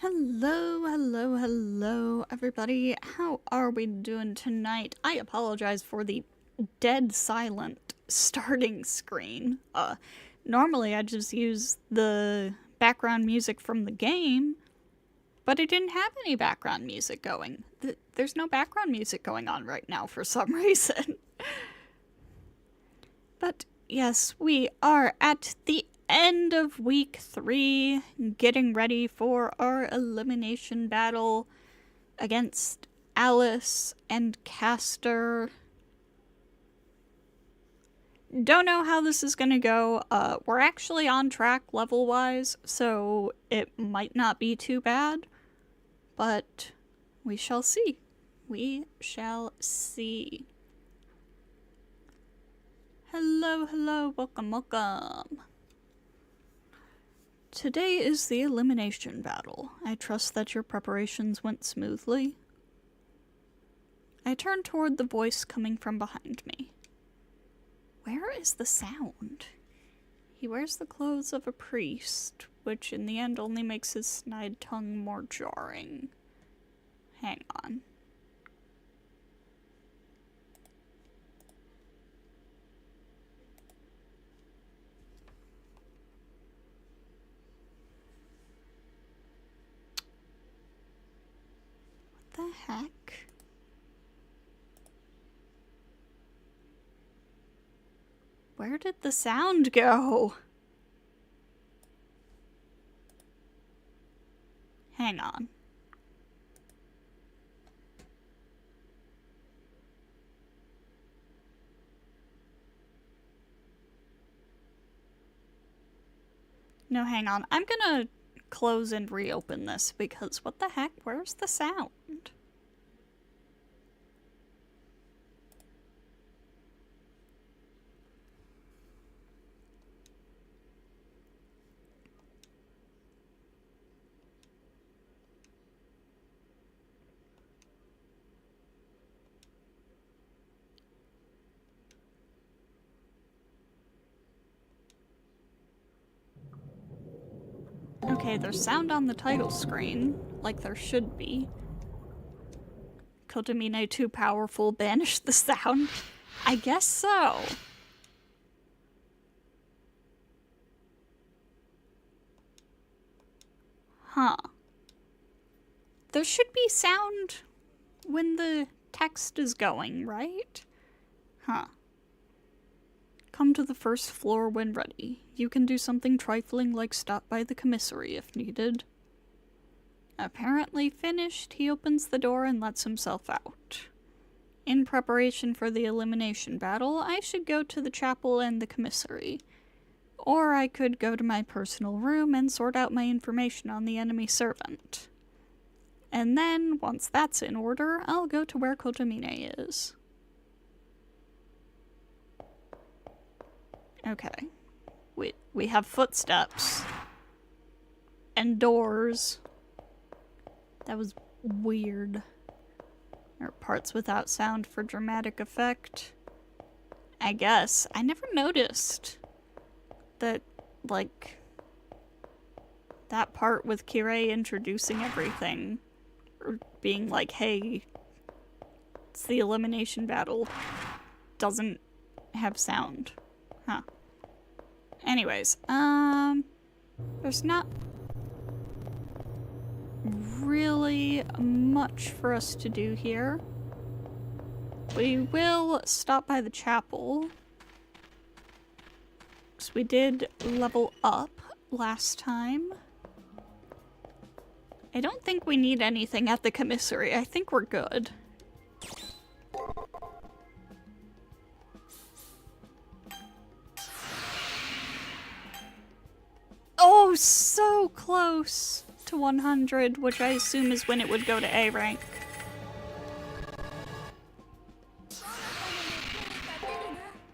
Hello, everybody. How are we doing tonight? I apologize for the dead silent starting screen. Normally I just use the background music from the game, but it didn't have any background music going. There's no background music going on right now for some reason. But yes, we are at the end of week 3, getting ready for our elimination battle against Alice and Castor. Don't know how this is gonna go. We're actually on track level-wise, so it might not be too bad, but we shall see. We shall see. Hello, welcome. Today is the elimination battle. I trust that your preparations went smoothly. I turn toward the voice coming from behind me. Where is the sound? He wears the clothes of a priest, which in the end only makes his snide tongue more jarring. Hang on. The heck? Where did the sound go? Hang on. No, hang on. I'm gonna close and reopen this because what the heck? Where's the sound? Okay, there's sound on the title screen, like there should be. Kotomine too powerful, banish the sound? I guess so. Huh. There should be sound when the text is going, right? Huh. Come to the first floor when ready. You can do something trifling like stop by the commissary if needed. Apparently finished, he opens the door and lets himself out. In preparation for the elimination battle, I should go to the chapel and the commissary. Or I could go to my personal room and sort out my information on the enemy servant. And then, once that's in order, I'll go to where Kotomine is. Okay. We have footsteps. And doors. That was weird. There are parts without sound for dramatic effect. I guess. I never noticed that, like, that part with Kirei introducing everything. Or being like, hey, it's the elimination battle. Doesn't have sound. Huh. Anyways, there's not really much for us to do here. We will stop by the chapel, because we did level up last time. I don't think we need anything at the commissary. I think we're good. Oh, so close to 100, which I assume is when it would go to A rank.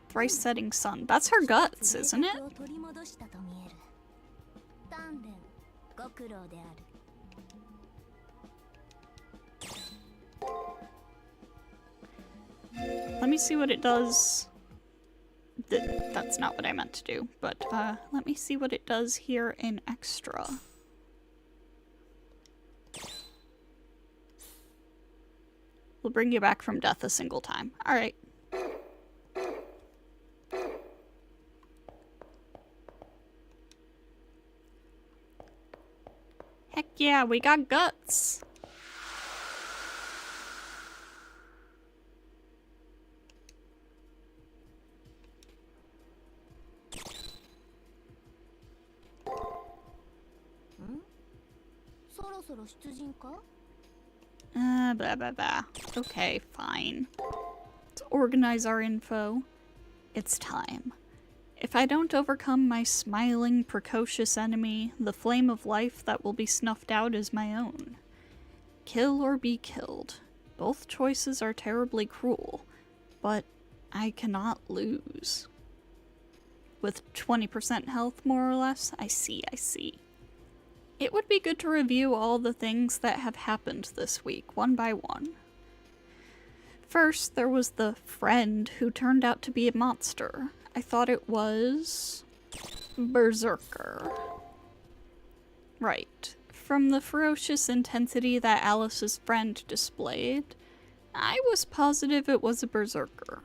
Thrice setting sun. That's her guts, isn't it? Let me see what it does. That's not what I meant to do, but let me see what it does here in extra. We'll bring you back from death a single time. Alright. Heck yeah, we got guts! Blah blah blah. Okay, fine. Let's organize our info. It's time. If I don't overcome my smiling, precocious enemy, the flame of life that will be snuffed out is my own. Kill or be killed. Both choices are terribly cruel, but I cannot lose. With 20% health, more or less? I see. It would be good to review all the things that have happened this week, one by one. First, there was the friend who turned out to be a monster. I thought it was... Berserker. Right. From the ferocious intensity that Alice's friend displayed, I was positive it was a berserker.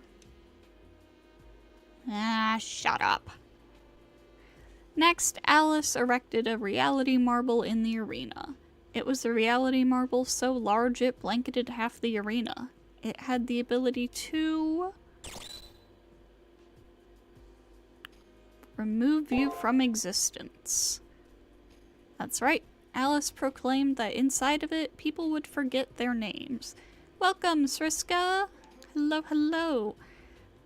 Ah, shut up. Next, Alice erected a reality marble in the arena. It was a reality marble so large it blanketed half the arena. It had the ability to... remove you from existence. That's right. Alice proclaimed that inside of it, people would forget their names. Welcome, Sriska! Hello, hello!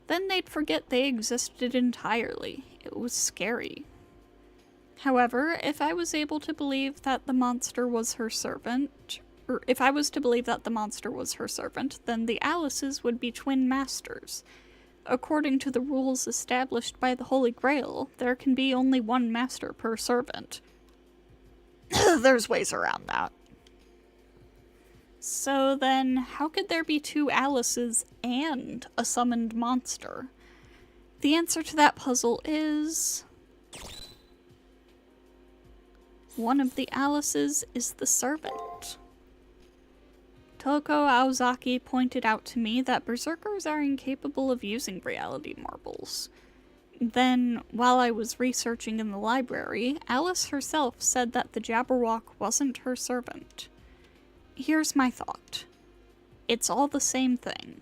Then they'd forget they existed entirely. It was scary. However, if I was able to believe that the monster was her servant, then the Alices would be twin masters. According to the rules established by the Holy Grail, there can be only one master per servant. There's ways around that. So then, how could there be two Alices and a summoned monster? The answer to that puzzle is... one of the Alices is the servant. Toko Aozaki pointed out to me that berserkers are incapable of using reality marbles. Then, while I was researching in the library, Alice herself said that the Jabberwock wasn't her servant. Here's my thought. It's all the same thing.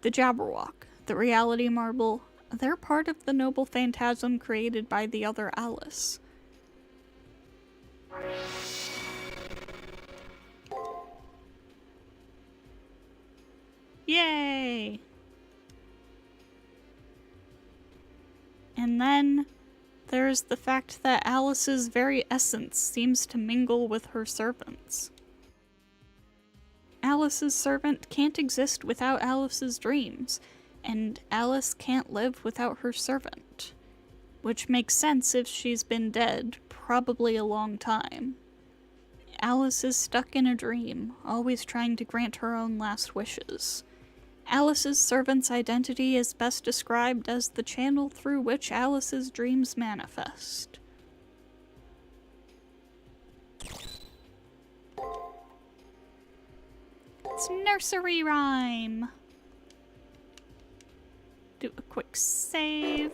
The Jabberwock, the reality marble, they're part of the noble phantasm created by the other Alice. Yay! And then there's the fact that Alice's very essence seems to mingle with her servant's. Alice's servant can't exist without Alice's dreams, and Alice can't live without her servant. Which makes sense if she's been dead, probably a long time. Alice is stuck in a dream, always trying to grant her own last wishes. Alice's servant's identity is best described as the channel through which Alice's dreams manifest. It's nursery rhyme! Do a quick save.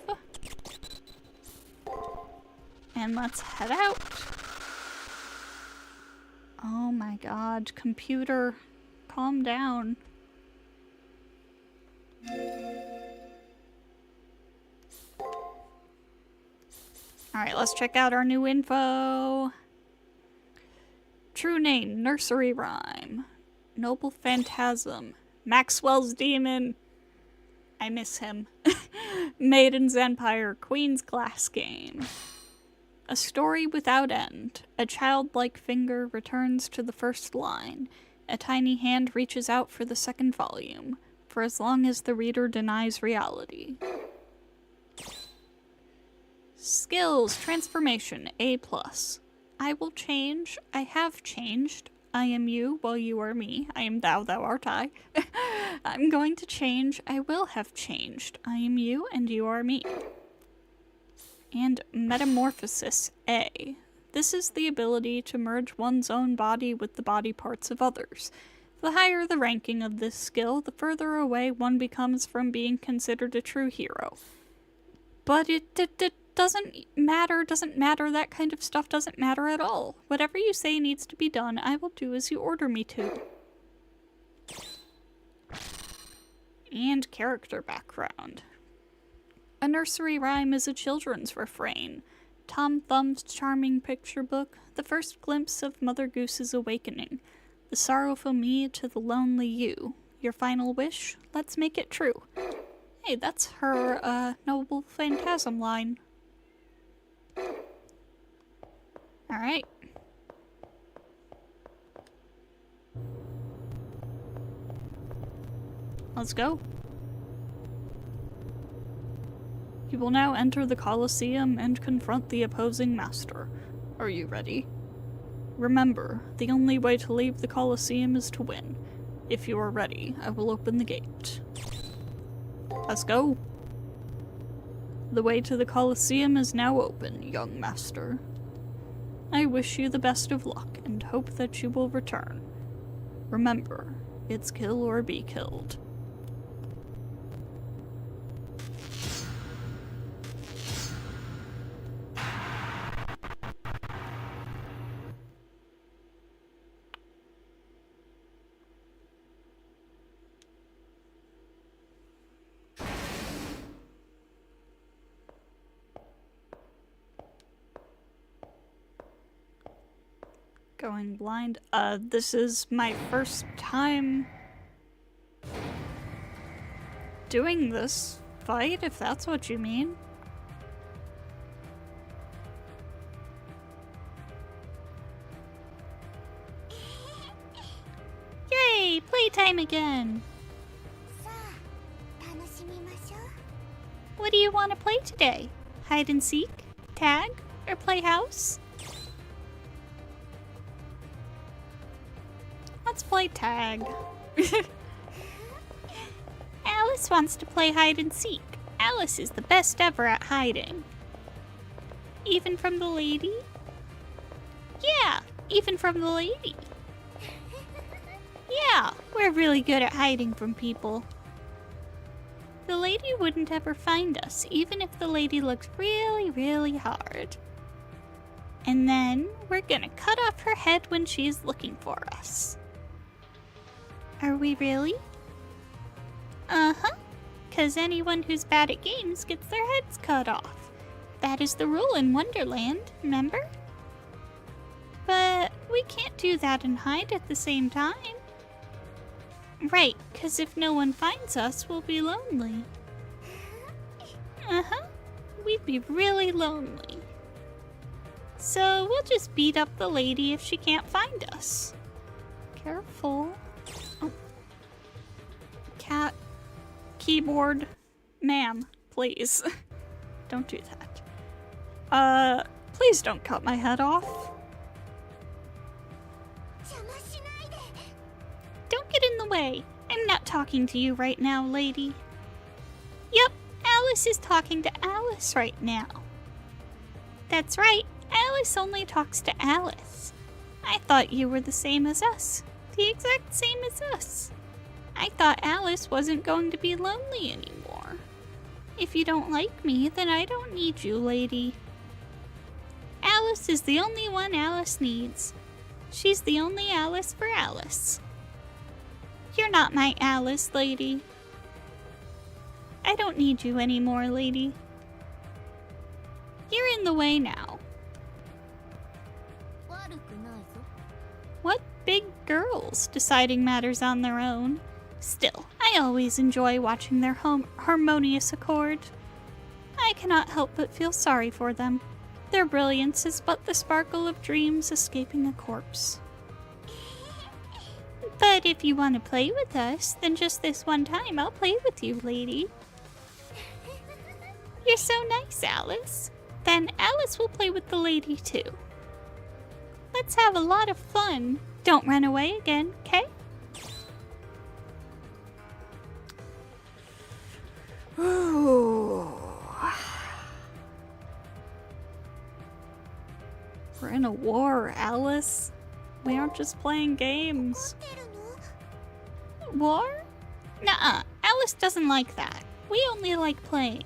And let's head out. Oh my god, computer, calm down. Alright, let's check out our new info. True name, nursery rhyme. Noble phantasm. Maxwell's demon. I miss him. Maiden's Empire, Queen's Glass Game. A story without end. A childlike finger returns to the first line. A tiny hand reaches out for the second volume. For as long as the reader denies reality. Skills, transformation, A+. I will change. I have changed. I am you, while you are me. I am thou, thou art I. I'm going to change. I will have changed. I am you, and you are me. And metamorphosis, A. This is the ability to merge one's own body with the body parts of others. The higher the ranking of this skill, the further away one becomes from being considered a true hero. But it doesn't matter, that kind of stuff doesn't matter at all. Whatever you say needs to be done, I will do as you order me to. And character background. A nursery rhyme is a children's refrain. Tom Thumb's charming picture book, the first glimpse of Mother Goose's awakening. The sorrowful me to the lonely you. Your final wish? Let's make it true. Hey, that's her, Noble Phantasm line. Alright. Let's go. You will now enter the Colosseum and confront the opposing master. Are you ready? Remember, the only way to leave the Colosseum is to win. If you are ready, I will open the gate. Let's go. The way to the Colosseum is now open, young master. I wish you the best of luck and hope that you will return. Remember, it's kill or be killed. Going blind. This is my first time doing this fight, if that's what you mean. Yay! Playtime again! What do you want to play today? Hide and seek? Tag? Or play house? Let's play tag. Alice wants to play hide and seek. Alice is the best ever at hiding. Even from the lady? Yeah, even from the lady. Yeah, we're really good at hiding from people. The lady wouldn't ever find us, even if the lady looked really, really hard. And then we're gonna cut off her head when she's looking for us. Are we really? Uh-huh. 'Cause anyone who's bad at games gets their heads cut off. That is the rule in Wonderland, remember? But we can't do that and hide at the same time. Right, 'cause if no one finds us, we'll be lonely. Uh-huh. We'd be really lonely. So we'll just beat up the lady if she can't find us. Careful. Oh. Cat. Keyboard. Ma'am, please. Don't do that. Please don't cut my head off. Don't get in the way. I'm not talking to you right now, lady. Yup, Alice is talking to Alice right now. That's right, Alice only talks to Alice. I thought you were the same as us. The exact same as us. I thought Alice wasn't going to be lonely anymore. If you don't like me, then I don't need you, lady. Alice is the only one Alice needs. She's the only Alice for Alice. You're not my Alice, lady. I don't need you anymore, lady. You're in the way now. What big girls deciding matters on their own. Still, I always enjoy watching their harmonious accord. I cannot help but feel sorry for them. Their brilliance is but the sparkle of dreams escaping a corpse. But if you want to play with us, then just this one time I'll play with you, lady. You're so nice, Alice. Then Alice will play with the lady too. Let's have a lot of fun. Don't run away again, okay? Ooh. We're in a war, Alice. We aren't just playing games. War? Nuh-uh, Alice doesn't like that. We only like playing.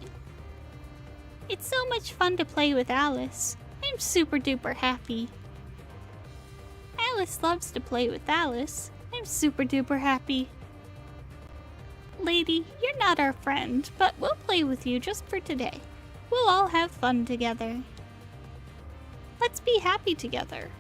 It's so much fun to play with Alice. I'm super duper happy. Alice loves to play with Alice. I'm super duper happy. Lady, you're not our friend, but we'll play with you just for today. We'll all have fun together. Let's be happy together.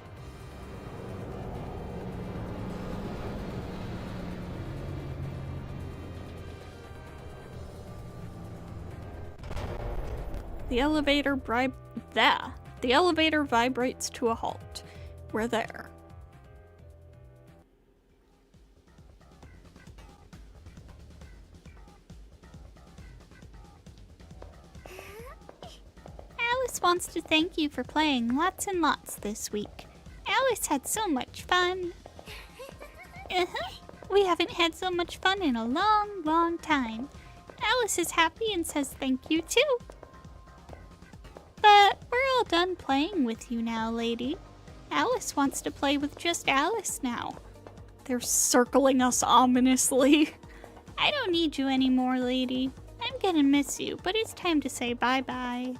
The elevator vibrates to a halt. We're there. Alice wants to thank you for playing lots and lots this week. Alice had so much fun. We haven't had so much fun in a long, long time. Alice is happy and says thank you too. But we're all done playing with you now, lady. Alice wants to play with just Alice now. They're circling us ominously. I don't need you anymore, lady. I'm gonna miss you, but it's time to say bye-bye.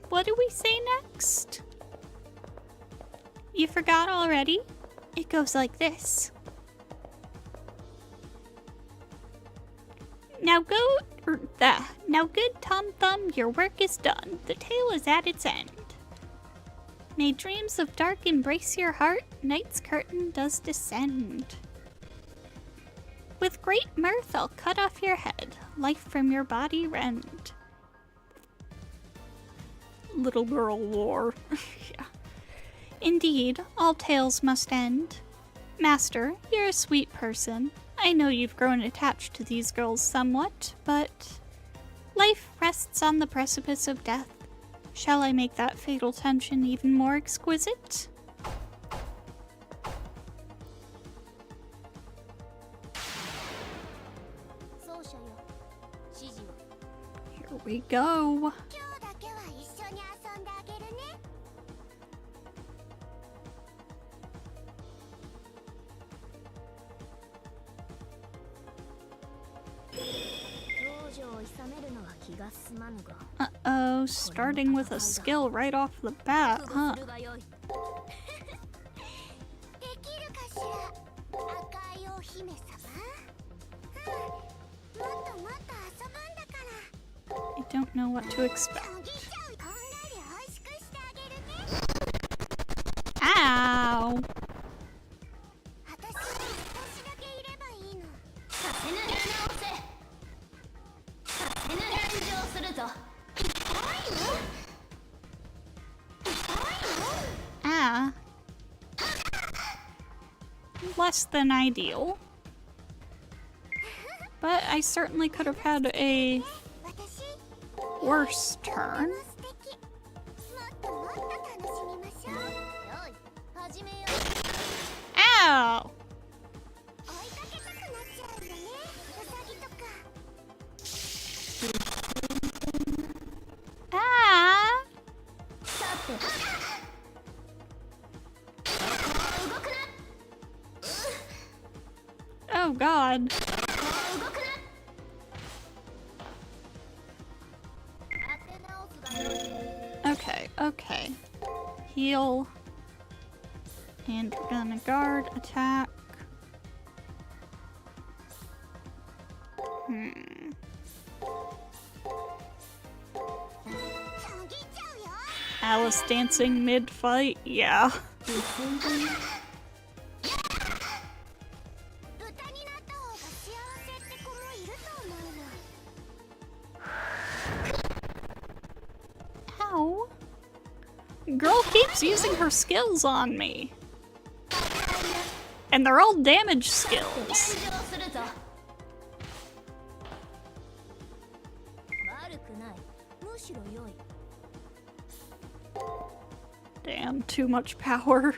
What do we say next? You forgot already? It goes like this. Now good Tom Thumb, your work is done. The tale is at its end. May dreams of dark embrace your heart, night's curtain does descend. With great mirth I'll cut off your head, life from your body rend. Little girl lore. Yeah. Indeed, all tales must end. Master, you're a sweet person. I know you've grown attached to these girls somewhat, but life rests on the precipice of death. Shall I make that fatal tension even more exquisite? Here we go. Uh-oh, starting with a skill right off the bat, huh? I don't know what to expect. Ow! Ah. Less than ideal. But I certainly could have had a worse turn. Ow! Ah! Oh God. Okay. Heal. And we're gonna guard, attack. Alice dancing mid-fight? Yeah. Ow. Girl keeps using her skills on me. And they're all damage skills. Damn, too much power.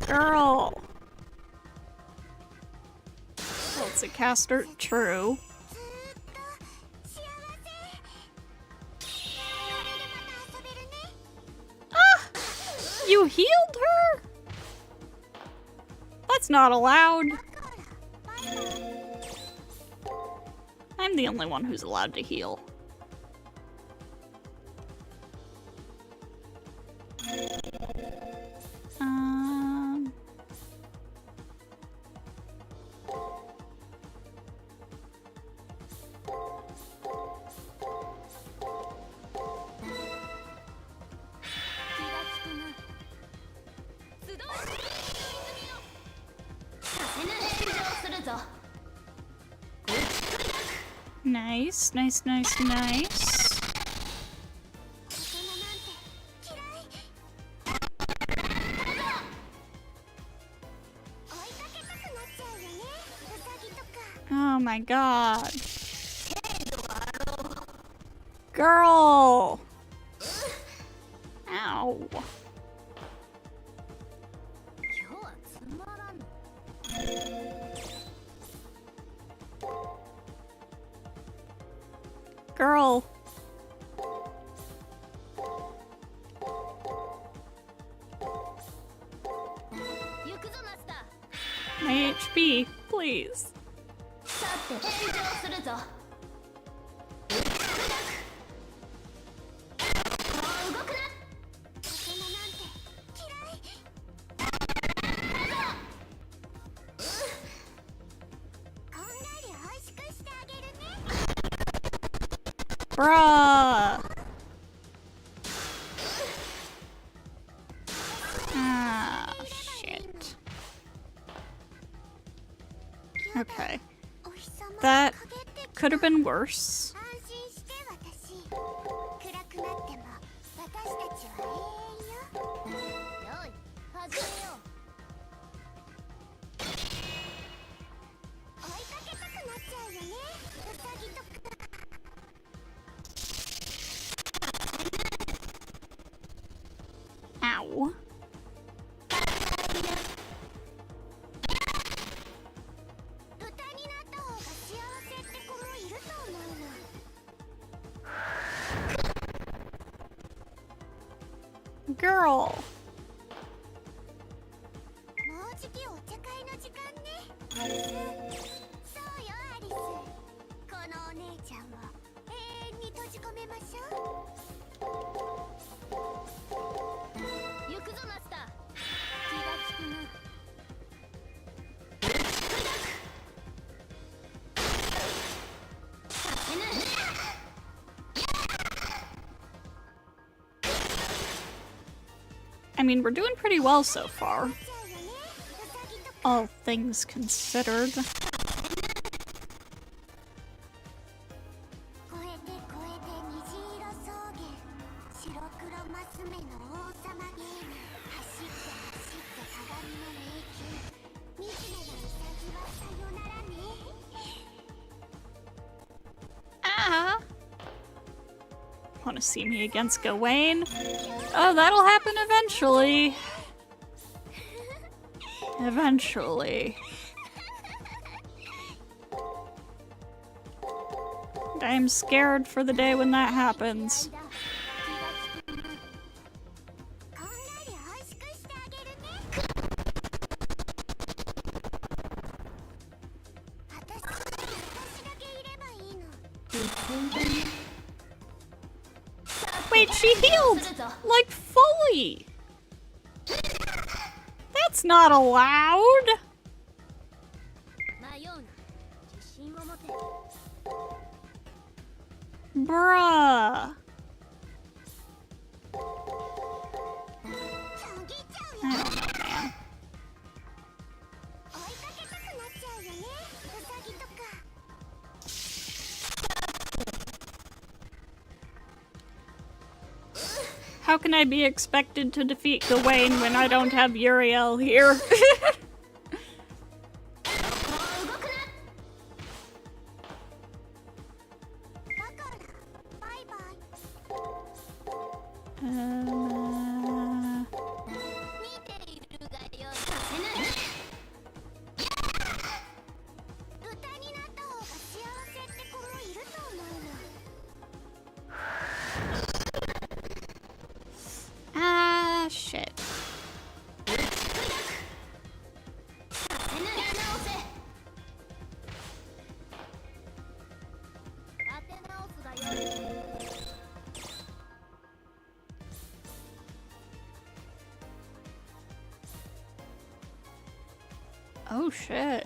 Girl! Well, it's a caster. True. Ah! You healed her? That's not allowed. I'm the only one who's allowed to heal. Nice, nice, nice, nice. Oh my god. Girl! Ow. Girl. My HP, please. Bruh! Ah, shit. Okay. That could have been worse. Ow. Girl. I mean, we're doing pretty well so far. All things considered. Ah! Want to see me against Gawain? Oh, that'll happen eventually. Eventually. I'm scared for the day when that happens. Wait, she healed! Like, fully! That's not allowed! Bruh! I don't know, man. How can I be expected to defeat Gawain when I don't have Uriel here? Oh shit.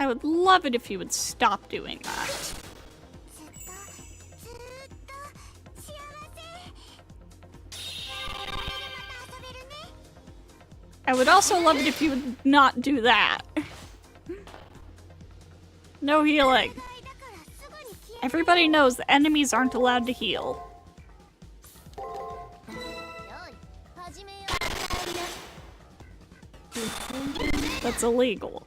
I would love it if you would stop doing that. I would also love it if you would not do that. No healing. Everybody knows the enemies aren't allowed to heal. That's illegal.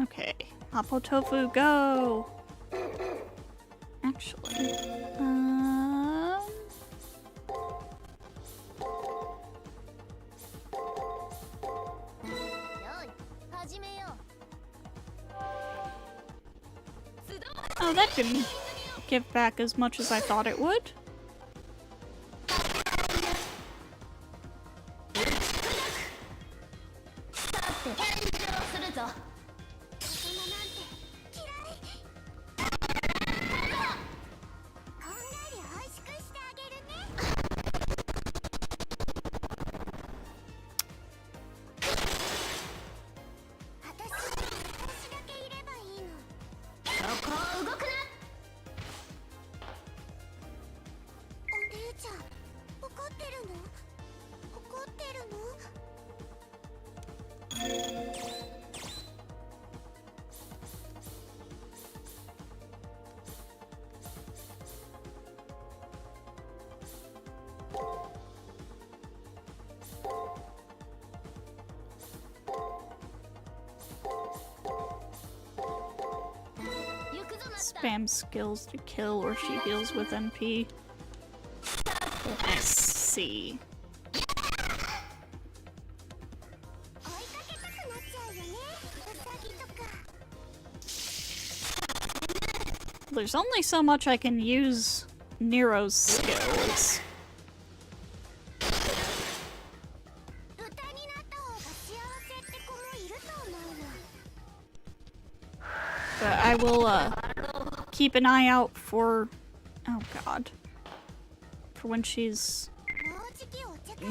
Okay, Mapo Tofu, go! Actually, oh, that didn't give back as much as I thought it would. Spam skills to kill or she heals with NP. I see. There's only so much I can use Nero's skills. But I will, keep an eye out for... oh god. For when she's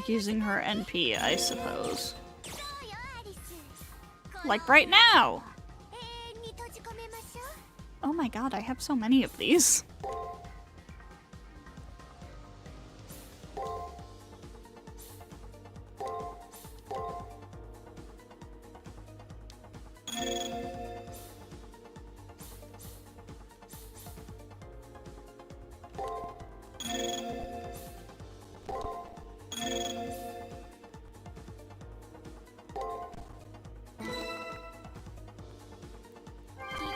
using her NP, I suppose. Like right now! Oh my god, I have so many of these.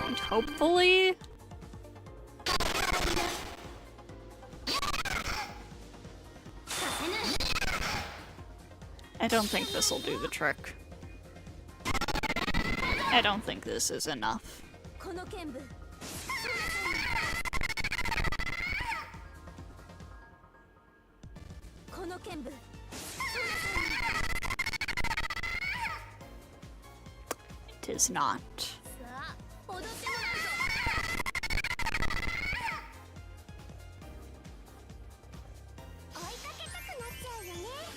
And hopefully... I don't think this will do the trick. I don't think this is enough. It is not.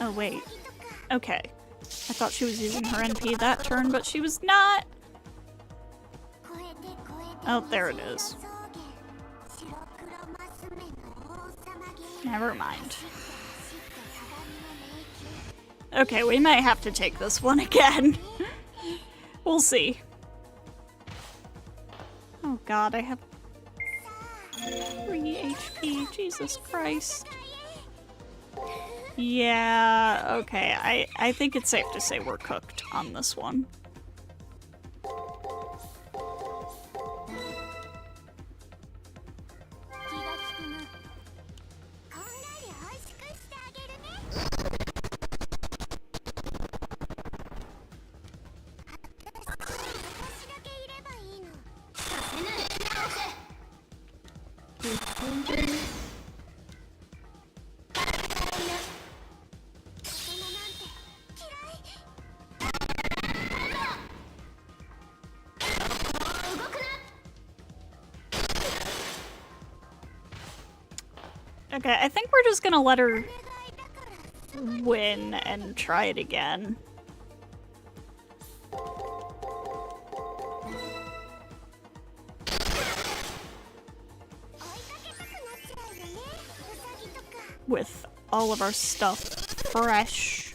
Oh wait. Okay. I thought she was using her NP that turn, but she was not! Oh, there it is. Never mind. Okay, we might have to take this one again. We'll see. god, I have 3 HP, Jesus Christ. Yeah, okay, I think it's safe to say we're cooked on this one. Okay, I think we're just gonna let her win and try it again. With all of our stuff fresh.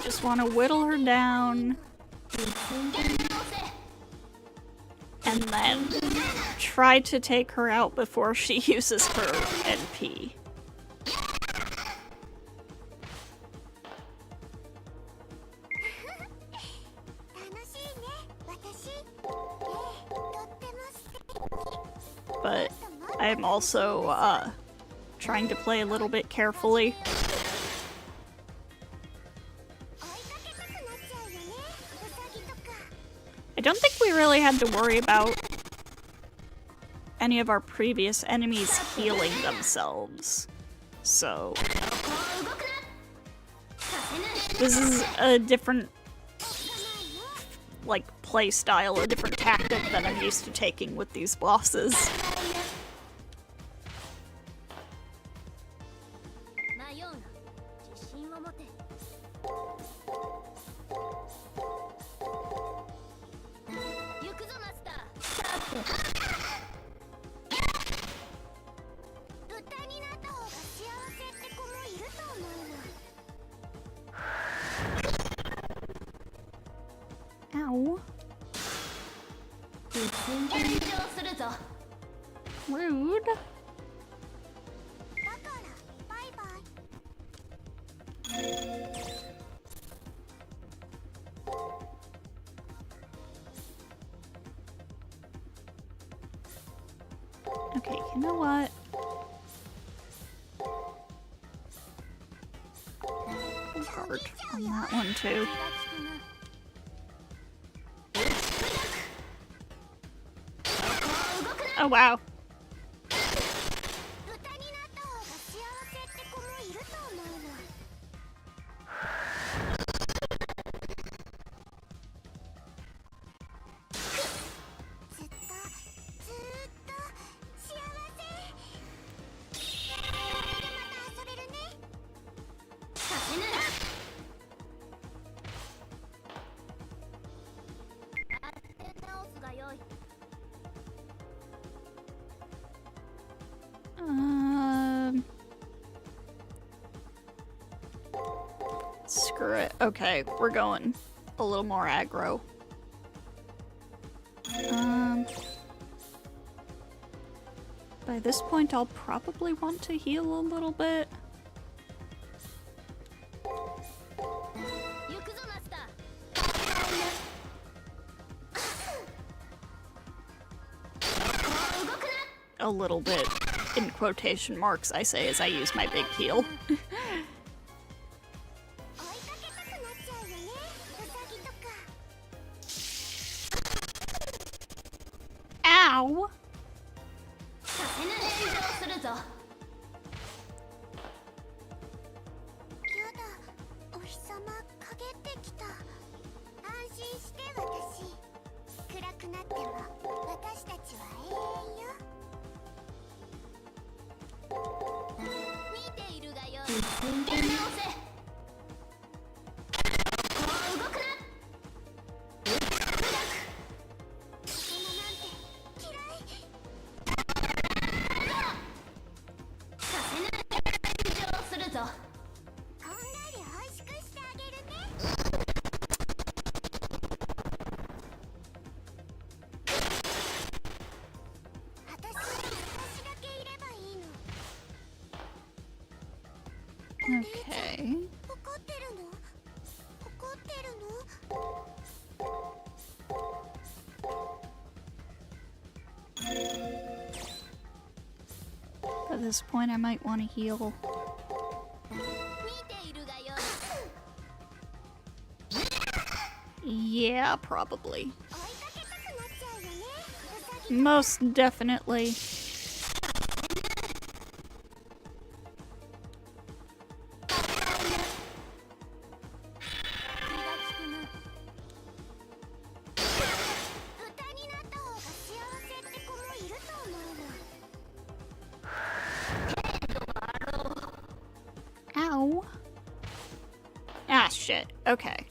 Just want to whittle her down and then try to take her out before she uses her NP. But I'm also trying to play a little bit carefully. I don't think we really had to worry about any of our previous enemies healing themselves, so this is a different, like, play style, a different tactic than I'm used to taking with these bosses. Ow. Rude. Okay, you know what? Hard on that one too. Oh wow. Screw it. Okay, we're going a little more aggro. By this point, I'll probably want to heal a little bit. A little bit, in quotation marks, I say as I use my big heal. Ow! Okay. At this point, I might want to heal. Yeah, probably. Most definitely. Ow. Ah, shit. Okay.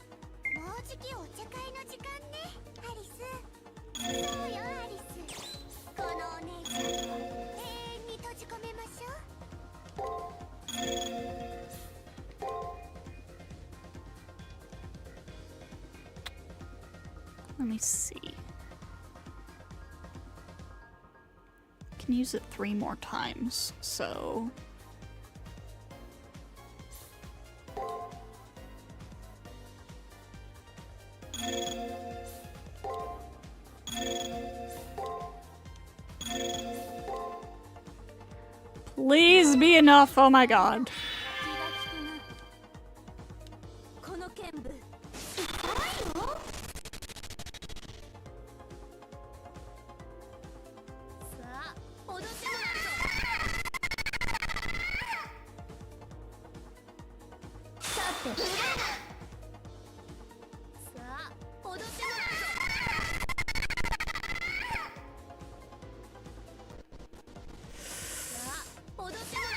Let me see. Can use it 3 more times, so... Please be enough, oh my god.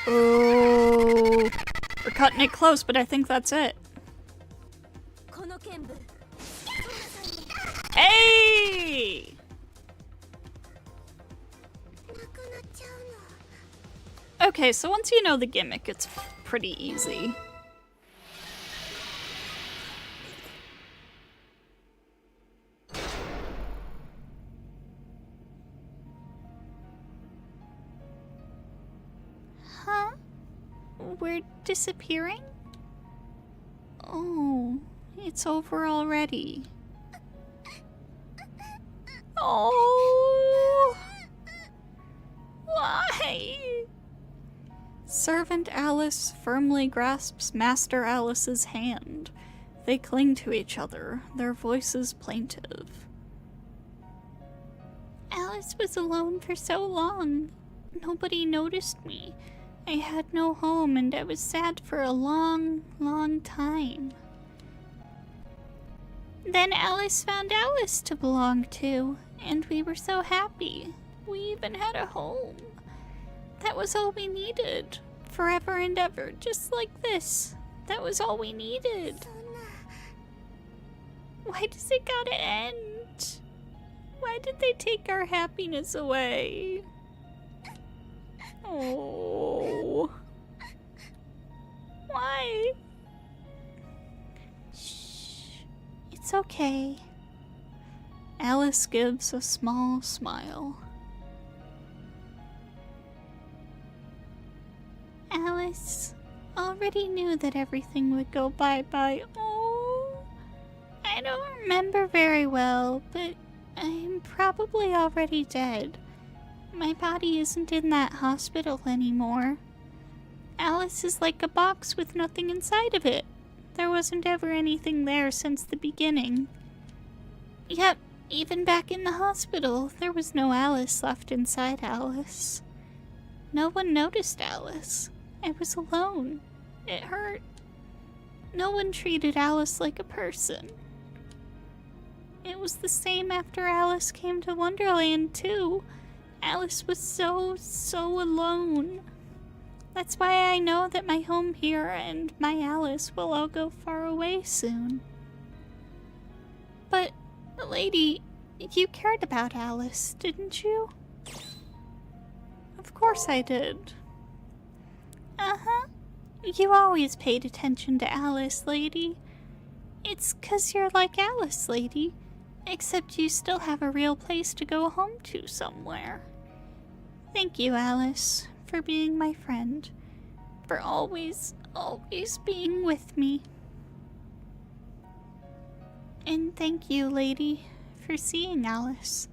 Oh, we're cutting it close, but I think that's it. Hey! Okay, so once you know the gimmick, it's pretty easy. Huh? We're disappearing? Oh, it's over already. Oh! Why? Servant Alice firmly grasps Master Alice's hand. They cling to each other, their voices plaintive. Alice was alone for so long. Nobody noticed me. I had no home and I was sad for a long, long time. Then Alice found Alice to belong to, and we were so happy. We even had a home. That was all we needed. Forever and ever, just like this. That was all we needed. Why does it gotta end? Why did they take our happiness away? Oh. Why? Shh. It's okay. Alice gives a small smile. Alice already knew that everything would go bye-bye. Oh. I don't remember very well, but I'm probably already dead. My body isn't in that hospital anymore. Alice is like a box with nothing inside of it. There wasn't ever anything there since the beginning. Yep, even back in the hospital, there was no Alice left inside Alice. No one noticed Alice. I was alone. It hurt. No one treated Alice like a person. It was the same after Alice came to Wonderland, too. Alice was so alone. That's why I know that my home here and my Alice will all go far away soon. But, lady, you cared about Alice, didn't you? Of course I did. Uh-huh. You always paid attention to Alice, lady. It's 'cause you're like Alice, lady. Except you still have a real place to go home to somewhere. Thank you, Alice, for being my friend. For always being with me. And thank you, lady, for seeing Alice.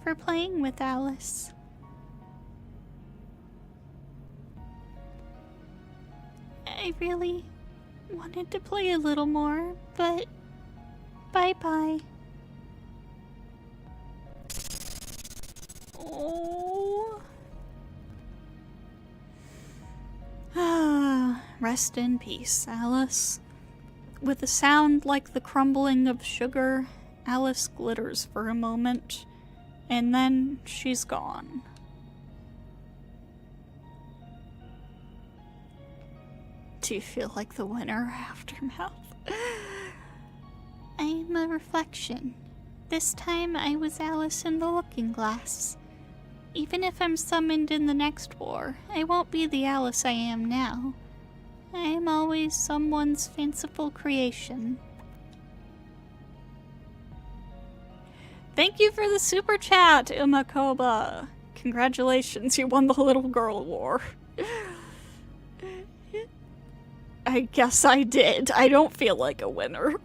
For playing with Alice. I really wanted to play a little more, but bye-bye. Oh. Rest in peace, Alice. With a sound like the crumbling of sugar, Alice glitters for a moment, and then she's gone. Do you feel like the winner, Aftermath? I am a reflection. This time I was Alice in the looking glass. Even if I'm summoned in the next war, I won't be the Alice I am now. I am always someone's fanciful creation. Thank you for the super chat, Umakoba. Congratulations, you won the Little Girl War. I guess I did. I don't feel like a winner.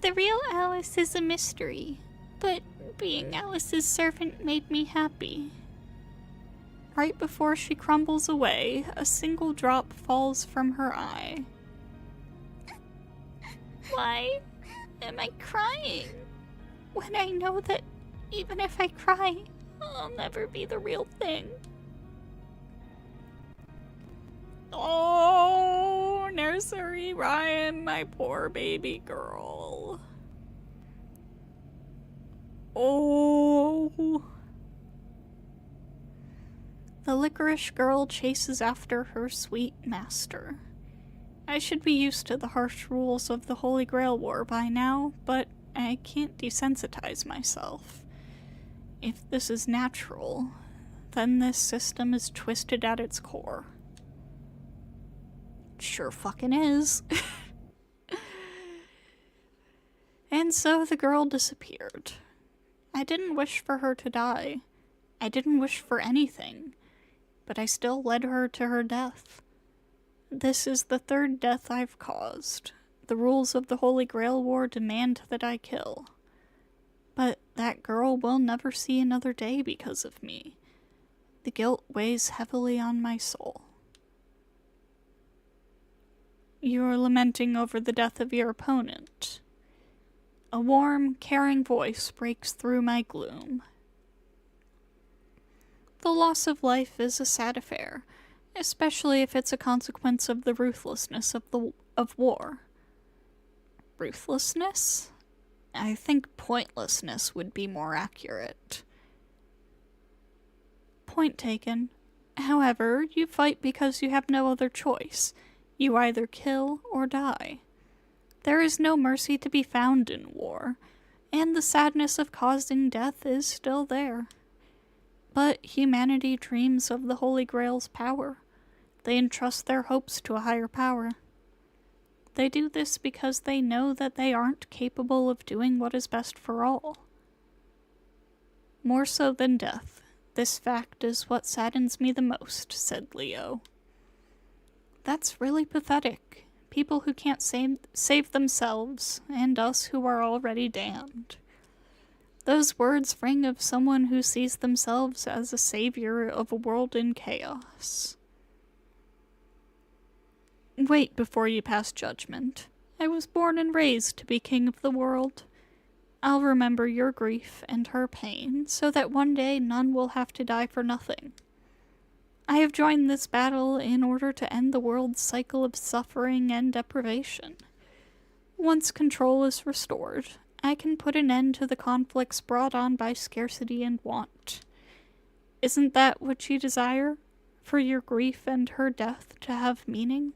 The real Alice is a mystery, but being Alice's servant made me happy. Right before she crumbles away, a single drop falls from her eye. Why am I crying? When I know that even if I cry, I'll never be the real thing. Oh, nursery Ryan, my poor baby girl. Oh. The licorice girl chases after her sweet master. I should be used to the harsh rules of the Holy Grail War by now, but I can't desensitize myself. If this is natural, then this system is twisted at its core. Sure fucking is. And so the girl disappeared. I didn't wish for her to die. I didn't wish for anything. But I still led her to her death. This is the third death I've caused. The rules of the Holy Grail War demand that I kill. But that girl will never see another day because of me. The guilt weighs heavily on my soul. You are lamenting over the death of your opponent. A warm, caring voice breaks through my gloom. The loss of life is a sad affair, especially if it's a consequence of the ruthlessness of war. Ruthlessness? I think pointlessness would be more accurate. Point taken. However, you fight because you have no other choice. You either kill or die. There is no mercy to be found in war, and the sadness of causing death is still there. But humanity dreams of the Holy Grail's power. They entrust their hopes to a higher power. They do this because they know that they aren't capable of doing what is best for all. More so than death, this fact is what saddens me the most, said Leo. That's really pathetic. People who can't save themselves, and us who are already damned. Those words ring of someone who sees themselves as a savior of a world in chaos. Wait before you pass judgment. I was born and raised to be king of the world. I'll remember your grief and her pain, so that one day none will have to die for nothing. I have joined this battle in order to end the world's cycle of suffering and deprivation. Once control is restored, I can put an end to the conflicts brought on by scarcity and want. Isn't that what you desire? For your grief and her death to have meaning?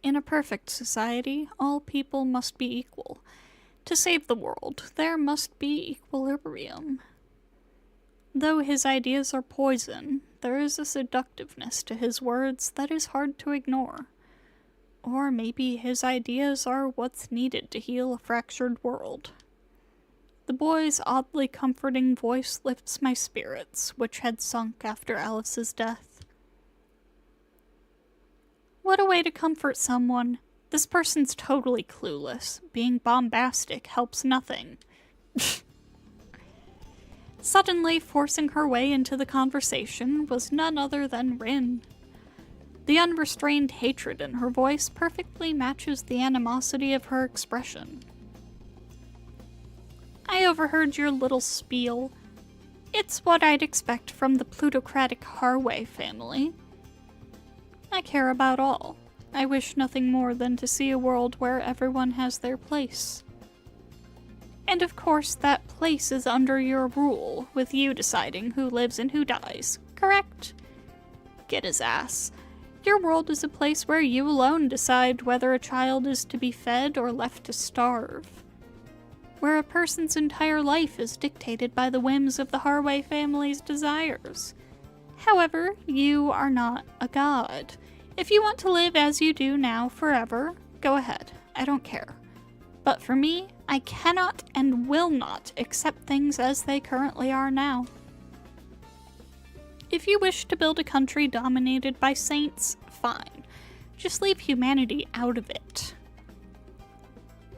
In a perfect society, all people must be equal. To save the world, there must be equilibrium. Though his ideas are poison, there is a seductiveness to his words that is hard to ignore. Or maybe his ideas are what's needed to heal a fractured world. The boy's oddly comforting voice lifts my spirits, which had sunk after Alice's death. What a way to comfort someone. This person's totally clueless. Being bombastic helps nothing. Suddenly forcing her way into the conversation was none other than Rin. The unrestrained hatred in her voice perfectly matches the animosity of her expression. I overheard your little spiel. It's what I'd expect from the plutocratic Harway family. I care about all. I wish nothing more than to see a world where everyone has their place. And of course that place is under your rule, with you deciding who lives and who dies, correct? Get his ass. Your world is a place where you alone decide whether a child is to be fed or left to starve. Where a person's entire life is dictated by the whims of the Harway family's desires. However, you are not a god. If you want to live as you do now forever, go ahead. I don't care. But for me, I cannot and will not accept things as they currently are now. If you wish to build a country dominated by saints, fine. Just leave humanity out of it.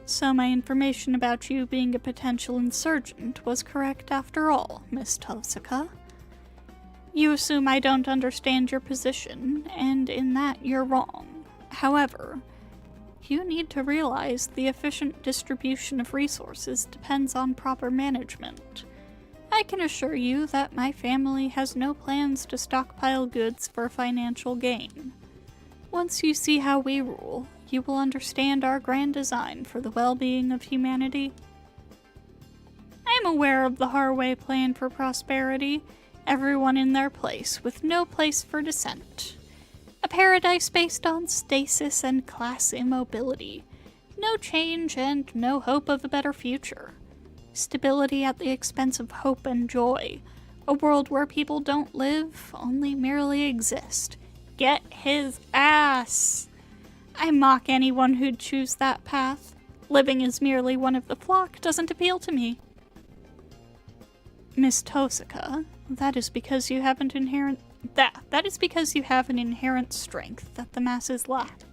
So my information about you being a potential insurgent was correct after all, Miss Tosaka. You assume I don't understand your position, and in that you're wrong. However, you need to realize the efficient distribution of resources depends on proper management. I can assure you that my family has no plans to stockpile goods for financial gain. Once you see how we rule, you will understand our grand design for the well-being of humanity. I am aware of the Harway plan for prosperity, everyone in their place, with no place for dissent. A paradise based on stasis and class immobility. No change and no hope of a better future. Stability at the expense of hope and joy. A world where people don't live, only merely exist. Get his ass! I mock anyone who'd choose that path. Living as merely one of the flock doesn't appeal to me. Miss Tosaka, that is because you have an inherent strength that the masses lack.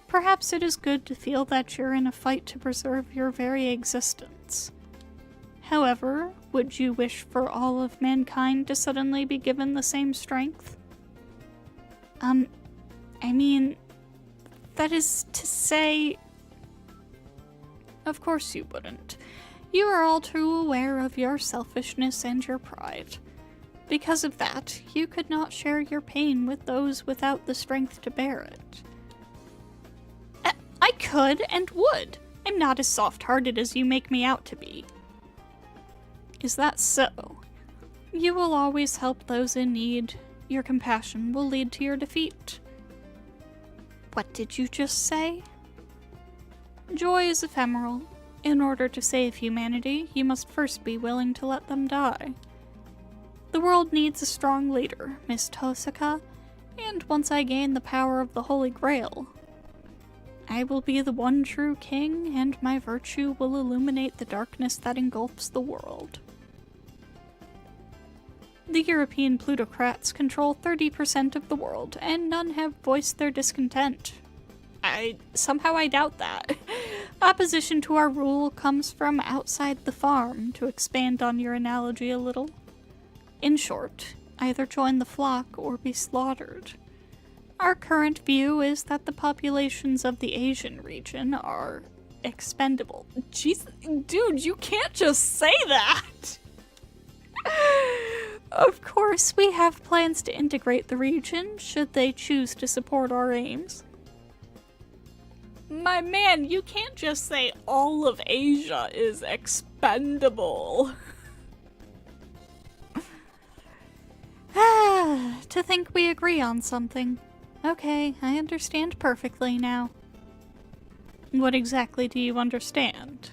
Perhaps it is good to feel that you're in a fight to preserve your very existence. However, would you wish for all of mankind to suddenly be given the same strength? That is to say... Of course you wouldn't. You are all too aware of your selfishness and your pride. Because of that, you could not share your pain with those without the strength to bear it. I could and would. I'm not as soft-hearted as you make me out to be. Is that so? You will always help those in need. Your compassion will lead to your defeat. What did you just say? Joy is ephemeral. In order to save humanity, you must first be willing to let them die. The world needs a strong leader, Miss Tosaka, and once I gain the power of the Holy Grail, I will be the one true king, and my virtue will illuminate the darkness that engulfs the world. The European plutocrats control 30% of the world, and none have voiced their discontent. Somehow I doubt that. Opposition to our rule comes from outside the farm, to expand on your analogy a little. In short, either join the flock or be slaughtered. Our current view is that the populations of the Asian region are expendable. Jeez, dude, you can't just say that! Of course, we have plans to integrate the region, should they choose to support our aims. My man, you can't just say all of Asia is expendable. To think we agree on something. Okay, I understand perfectly now. What exactly do you understand?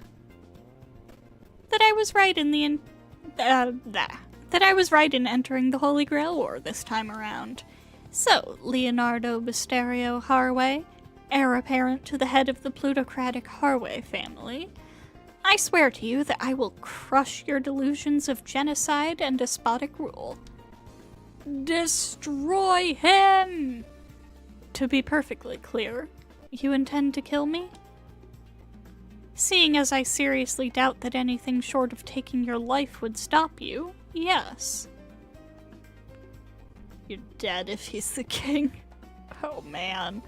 That I was right in that I was right in entering the Holy Grail War this time around. So, Leonardo Bisterio Harway, heir apparent to the head of the plutocratic Harway family, I swear to you that I will crush your delusions of genocide and despotic rule. Destroy him! To be perfectly clear, you intend to kill me? Seeing as I seriously doubt that anything short of taking your life would stop you, yes. You're dead if he's the king. Oh man.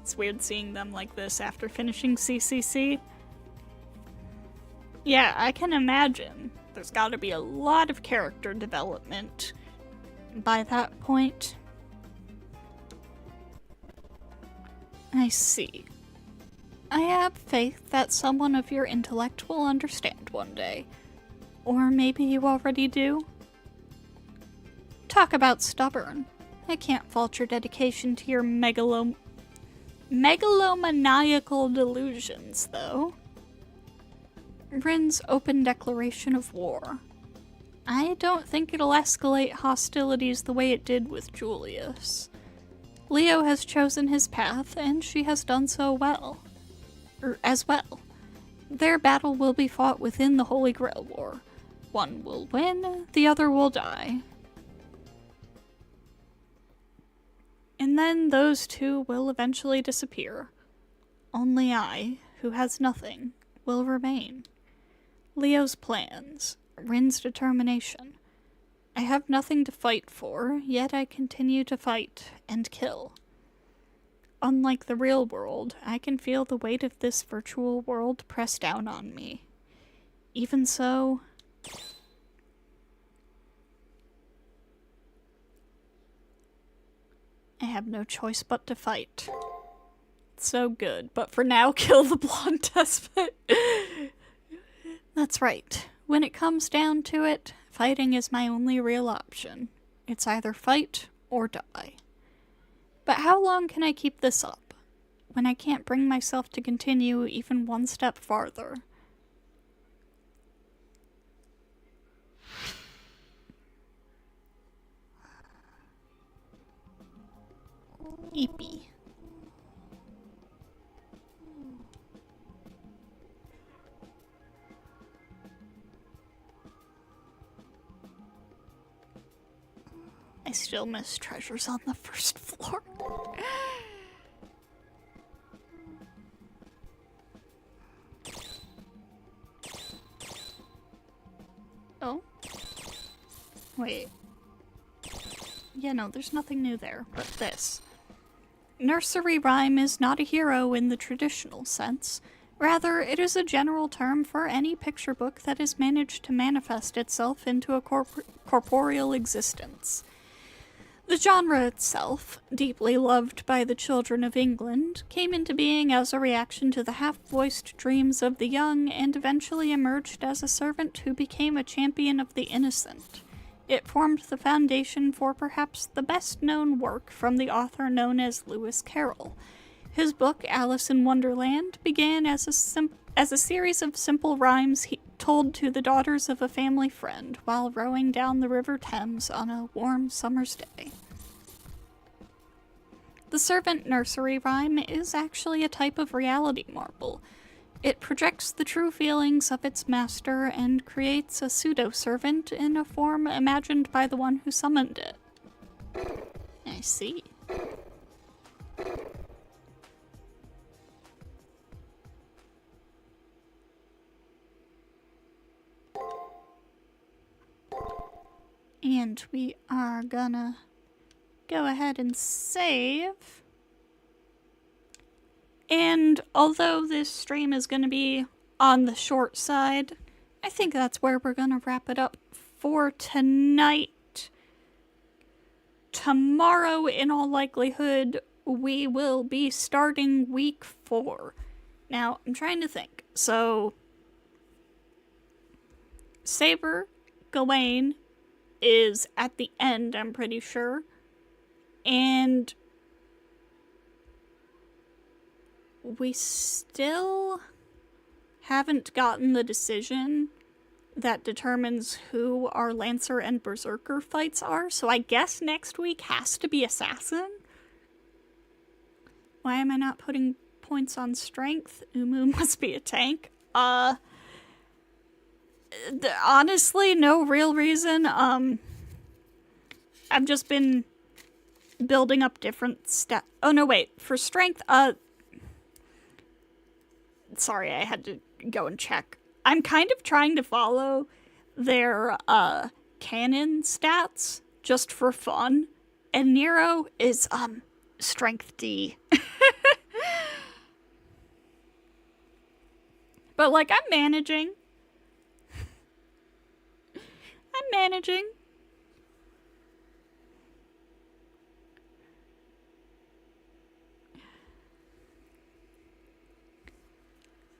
It's weird seeing them like this after finishing CCC. Yeah, I can imagine. There's gotta be a lot of character development by that point. I see. I have faith that someone of your intellect will understand one day. Or maybe you already do? Talk about stubborn. I can't fault your dedication to your megalomaniacal delusions, though. Rin's open declaration of war. I don't think it'll escalate hostilities the way it did with Julius. Leo has chosen his path, and she has done so as well. Their battle will be fought within the Holy Grail War. One will win, the other will die. And then those two will eventually disappear. Only I, who has nothing, will remain. Leo's plans, Rin's determination. I have nothing to fight for, yet I continue to fight and kill. Unlike the real world, I can feel the weight of this virtual world press down on me. Even so, I have no choice but to fight. It's so good, but for now, kill the blonde despot. That's right. When it comes down to it, fighting is my only real option. It's either fight or die. But how long can I keep this up, when I can't bring myself to continue even one step farther? Eepy. I still miss treasures on the first floor. Oh? Wait. Yeah, no, there's nothing new there, but this. Nursery rhyme is not a hero in the traditional sense. Rather, it is a general term for any picture book that has managed to manifest itself into a corporeal existence. The genre itself, deeply loved by the children of England, came into being as a reaction to the half-voiced dreams of the young and eventually emerged as a servant who became a champion of the innocent. It formed the foundation for perhaps the best-known work from the author known as Lewis Carroll. His book, Alice in Wonderland, began as a series of simple rhymes told to the daughters of a family friend while rowing down the River Thames on a warm summer's day. The servant nursery rhyme is actually a type of reality marble. It projects the true feelings of its master and creates a pseudo-servant in a form imagined by the one who summoned it. I see. And we are gonna go ahead and save. And although this stream is gonna be on the short side, I think that's where we're gonna wrap it up for tonight. tomorrow, in all likelihood, we will be starting week 4. Now, I'm trying to think. So, Saber, Gawain is at the end, I'm pretty sure. And we still haven't gotten the decision that determines who our Lancer and Berserker fights are, so I guess next week has to be Assassin. Why am I not putting points on strength? Umu must be a tank. Honestly, no real reason. I've just been building up different stats. Oh, no, wait. For strength, sorry, I had to go and check. I'm kind of trying to follow their, canon stats just for fun. And Nero is, strength D. But, like, I'm managing. I'm managing.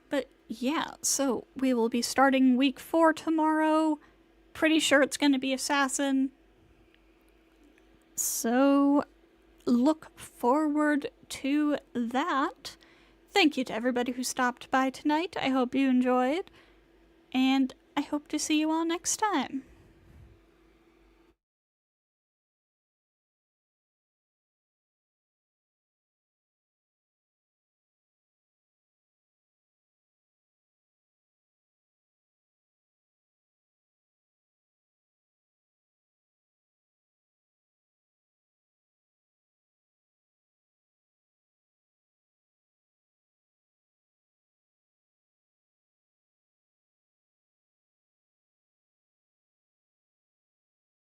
But yeah, so we will be starting week 4 tomorrow. Pretty sure it's going to be Assassin. So look forward to that. Thank you to everybody who stopped by tonight. I hope you enjoyed. And I hope to see you all next time.